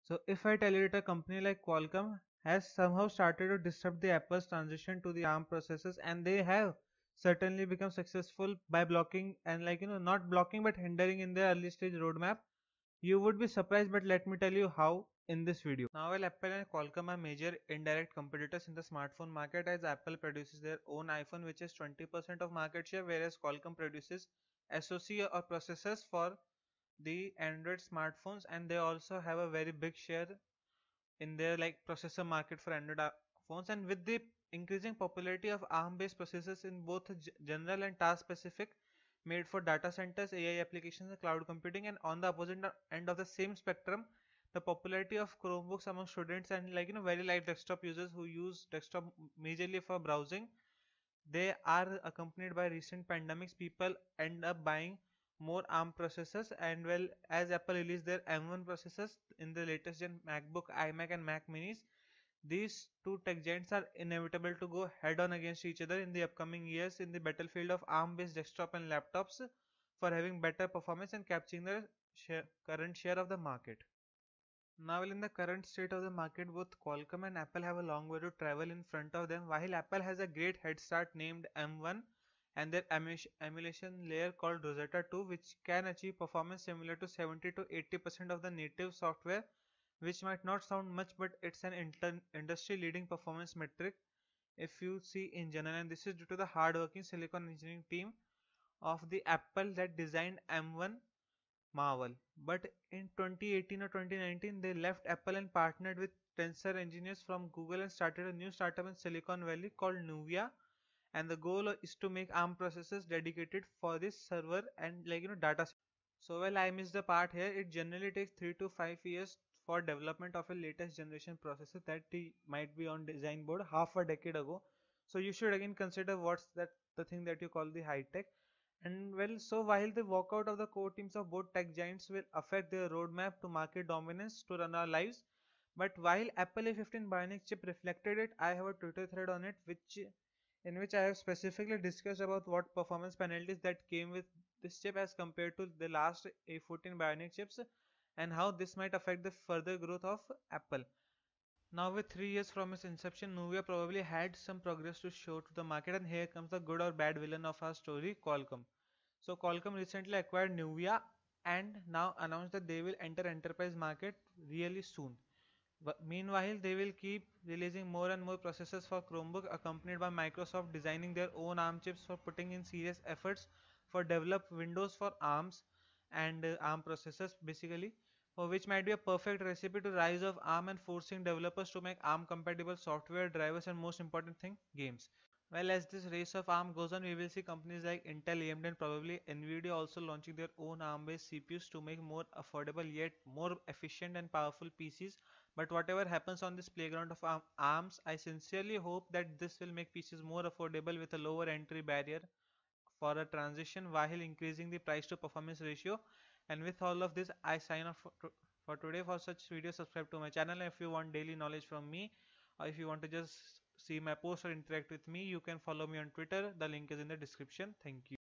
So if I tell you that a company like Qualcomm has somehow started to disrupt the Apple's transition to the ARM processors, and they have certainly become successful by blocking and not blocking but hindering in their early stage roadmap, you would be surprised, but let me tell you how in this video. Now, while Apple and Qualcomm are major indirect competitors in the smartphone market, as Apple produces their own iPhone, which is 20% of market share, whereas Qualcomm produces SoC or processors for the Android smartphones, and they also have a very big share in their processor market for Android phones. And with the increasing popularity of ARM-based processors in both general and task-specific, made for data centers, AI applications, and cloud computing, and on the opposite end of the same spectrum, the popularity of Chromebooks among students and very light desktop users who use desktop majorly for browsing, they are accompanied by recent pandemics. People end up buying more ARM processors, and well, as Apple released their M1 processors in the latest gen MacBook, iMac, and Mac Minis, these two tech giants are inevitable to go head on against each other in the upcoming years in the battlefield of ARM based desktop and laptops for having better performance and capturing the current share of the market. Now, in the current state of the market, both Qualcomm and Apple have a long way to travel in front of them. While Apple has a great head start named M1 and their emulation layer called Rosetta 2, which can achieve performance similar to 70 to 80% of the native software, which might not sound much, but it's an industry leading performance metric if you see in general. And this is due to the hard-working silicon engineering team of the Apple that designed M1 Marvel. But in 2018 or 2019, they left Apple and partnered with Tensor engineers from Google and started a new startup in Silicon Valley called Nuvia. And the goal is to make ARM processors dedicated for this server and data. So well, I missed the part here. It generally takes 3 to 5 years for development of a latest generation processor that might be on design board half a decade ago. So you should again consider what's that the thing that you call the high tech. And well, so while the walkout of the core teams of both tech giants will affect their roadmap to market dominance to run our lives, but while Apple A15 Bionic chip reflected it, I have a Twitter thread on it in which I have specifically discussed about what performance penalties that came with this chip as compared to the last A14 Bionic chips and how this might affect the further growth of Apple. Now with 3 years from its inception, Nuvia probably had some progress to show to the market, and here comes the good or bad villain of our story, Qualcomm. So Qualcomm recently acquired Nuvia and now announced that they will enter enterprise market really soon. Meanwhile, they will keep releasing more and more processors for Chromebook, accompanied by Microsoft designing their own ARM chips for putting in serious efforts for develop Windows for ARMs and ARM processors basically, for which might be a perfect recipe to rise of ARM and forcing developers to make ARM compatible software, drivers, and most important thing, games. Well, as this race of ARM goes on, we will see companies like Intel, AMD, and probably Nvidia also launching their own ARM-based CPUs to make more affordable yet more efficient and powerful PCs. But whatever happens on this playground of ARMs, I sincerely hope that this will make PCs more affordable with a lower entry barrier for a transition while increasing the price to performance ratio. And with all of this, I sign off for today. For such videos, subscribe to my channel. If you want daily knowledge from me, or if you want to just see my posts or interact with me, you can follow me on Twitter. The link is in the description. Thank you.